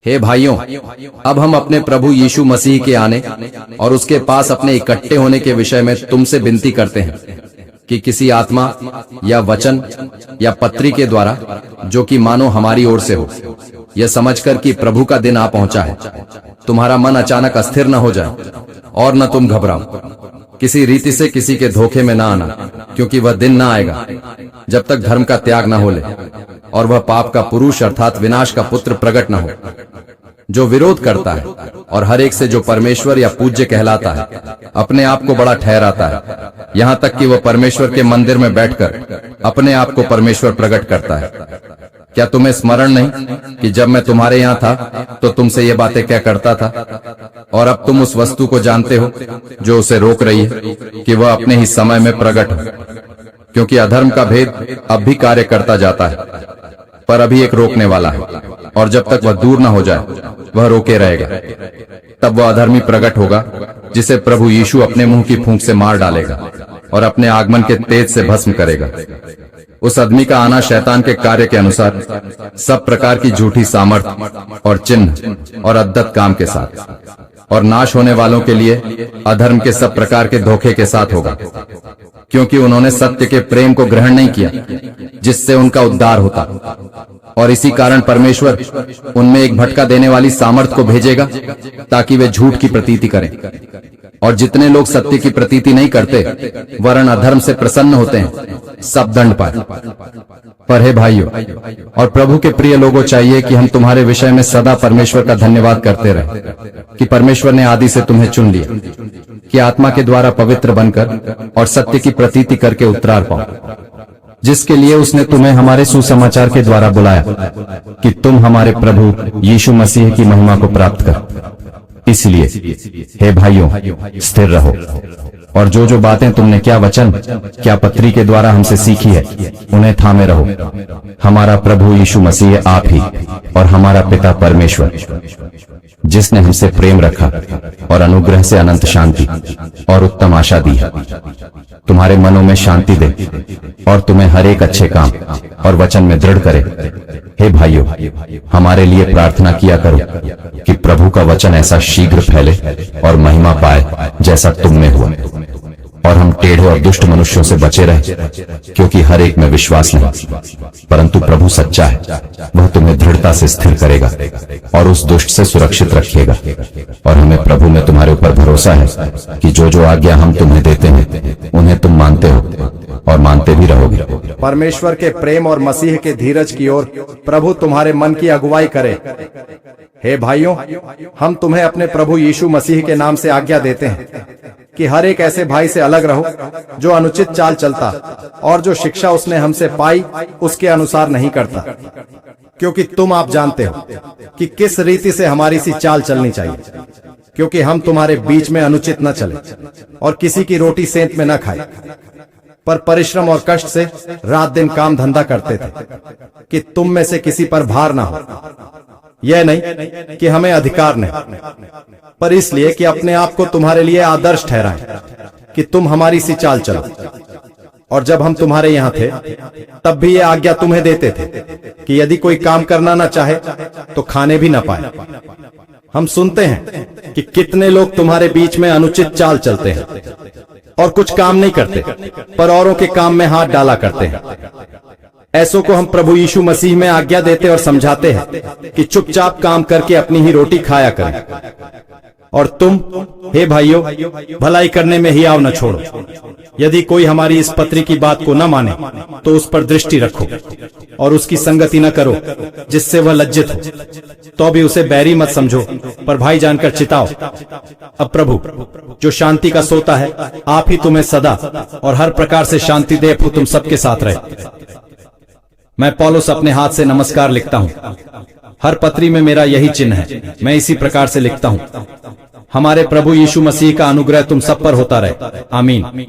हे भाइयों, अब हम अपने प्रभु यीशु मसीह के आने और उसके पास अपने इकट्ठे होने के विषय में तुमसे विनती करते हैं कि किसी आत्मा या वचन या पत्री के द्वारा, जो कि मानो हमारी ओर से हो, यह समझकर कि प्रभु का दिन आ पहुंचा है, तुम्हारा मन अचानक अस्थिर न हो जाए और न तुम घबराओ। किसी रीति से किसी के धोखे में न आना, क्योंकि वह दिन न आएगा जब तक धर्म का त्याग न हो ले और वह पाप का पुरुष अर्थात विनाश का पुत्र प्रकट न हो, जो विरोध करता है और हर एक से जो परमेश्वर या पूज्य कहलाता है अपने आप को बड़ा ठहराता है, यहाँ तक कि वह परमेश्वर के मंदिर में बैठकर अपने आप को परमेश्वर प्रकट करता है। क्या तुम्हें स्मरण नहीं कि जब मैं तुम्हारे यहाँ था तो तुमसे ये बातें क्या करता था? और अब तुम उस वस्तु को जानते हो जो उसे रोक रही है कि वह अपने ही समय में प्रकट हो, क्योंकि अधर्म का भेद अब भी कार्य करता जाता है, पर अभी एक रोकने वाला है, और जब तक वह दूर न हो जाए वह रोके रहेगा। तब वह अधर्मी प्रकट होगा जिसे प्रभु यीशु अपने मुंह की फूंक से मार डालेगा और अपने आगमन के तेज से भस्म करेगा। उस आदमी का आना शैतान के कार्य के अनुसार सब प्रकार की झूठी सामर्थ और चिन्ह और अद्भुत काम के साथ और नाश होने वालों के लिए अधर्म के सब प्रकार के धोखे के साथ होगा, क्योंकि उन्होंने सत्य के प्रेम को ग्रहण नहीं किया जिससे उनका उद्धार होता। और इसी कारण परमेश्वर उनमें एक भटका देने वाली सामर्थ को भेजेगा ताकि वे झूठ की प्रतीति करें। और जितने लोग सत्य की प्रतीति नहीं करते वरन अधर्म से प्रसन्न होते हैं, सब दंड पाए। पर हे भाइयों और प्रभु के प्रिय लोगों, चाहिए कि हम तुम्हारे विषय में सदा परमेश्वर का धन्यवाद करते रहें कि परमेश्वर ने आदि से तुम्हें चुन लिया कि आत्मा के द्वारा पवित्र बनकर और सत्य की प्रतीति करके उतरार पाओ, जिसके लिए उसने तुम्हें हमारे सुसमाचार के द्वारा बुलाया कि तुम हमारे प्रभु यीशु मसीह की महिमा को प्राप्त कर। इसलिए हे भाइयों, स्थिर रहो और जो बातें तुमने क्या वचन क्या पत्री के द्वारा हमसे सीखी है उन्हें थामे रहो। हमारा प्रभु यीशु मसीह आप ही और हमारा पिता परमेश्वर, जिसने हमसे प्रेम रखा और अनुग्रह से अनंत शांति और उत्तम आशा दी है, तुम्हारे मनों में शांति दे और तुम्हें हर एक अच्छे काम और वचन में दृढ़ करे। हे भाइयों, हमारे लिए प्रार्थना किया करो कि प्रभु का वचन ऐसा शीघ्र फैले और महिमा पाए जैसा तुम में हुआ, और हम टेढ़े और दुष्ट मनुष्यों से बचे रहे, क्योंकि हर एक में विश्वास नहीं, परंतु प्रभु सच्चा है, वह तुम्हें दृढ़ता से स्थिर करेगा और उस दुष्ट से सुरक्षित रखेगा। और हमें प्रभु में तुम्हारे ऊपर भरोसा है कि जो आज्ञा हम तुम्हें देते हैं उन्हें तुम मानते हो और मानते भी रहोगे। परमेश्वर के प्रेम और मसीह के धीरज की ओर प्रभु तुम्हारे मन की अगुवाई करे। हे भाइयों, हम तुम्हें अपने प्रभु यीशु मसीह के नाम से आज्ञा देते हैं कि हर एक ऐसे भाई से अलग रहो जो अनुचित चाल चलता और जो शिक्षा उसने हमसे पाई उसके अनुसार नहीं करता, क्योंकि आप जानते हो कि किस रीति से हमारी सी चाल चलनी चाहिए, क्योंकि हम तुम्हारे बीच में अनुचित न चले और किसी की रोटी सेंत में न खाए, पर परिश्रम और कष्ट से रात दिन काम धंधा करते थे कि तुम में से किसी पर भार ना हो। यह नहीं कि हमें अधिकार नहीं, पर इसलिए कि अपने आप को तुम्हारे लिए आदर्श ठहराएं कि तुम हमारी सी चाल चलो। और जब हम तुम्हारे यहाँ थे तब भी ये आज्ञा तुम्हें देते थे कि यदि कोई काम करना ना चाहे तो खाने भी ना पाए। हम सुनते हैं कि कितने लोग तुम्हारे बीच में अनुचित चाल चलते हैं और कुछ काम नहीं करते, पर औरों के काम में हाथ डाला करते हैं। ऐसों को हम प्रभु यीशु मसीह में आज्ञा देते और समझाते हैं कि चुपचाप काम करके अपनी ही रोटी खाया करें। और तुम हे भाइयों, भलाई करने में हियाव न छोड़ो। यदि कोई हमारी इस पत्री की बात को न माने तो उस पर दृष्टि रखो और उसकी संगति न करो जिससे वह लज्जित हो, तो भी उसे बैरी मत समझो, पर भाई जानकर चिताओ। अब प्रभु जो शांति का सोता है, आप ही तुम्हें सदा और हर प्रकार से शांति दे, तुम सबके साथ रहे। मैं पौलुस अपने हाथ से नमस्कार लिखता हूँ। हर पत्री में मेरा यही चिन्ह है, मैं इसी प्रकार से लिखता हूँ। हमारे प्रभु यीशु मसीह का अनुग्रह तुम सब पर होता रहे। आमीन।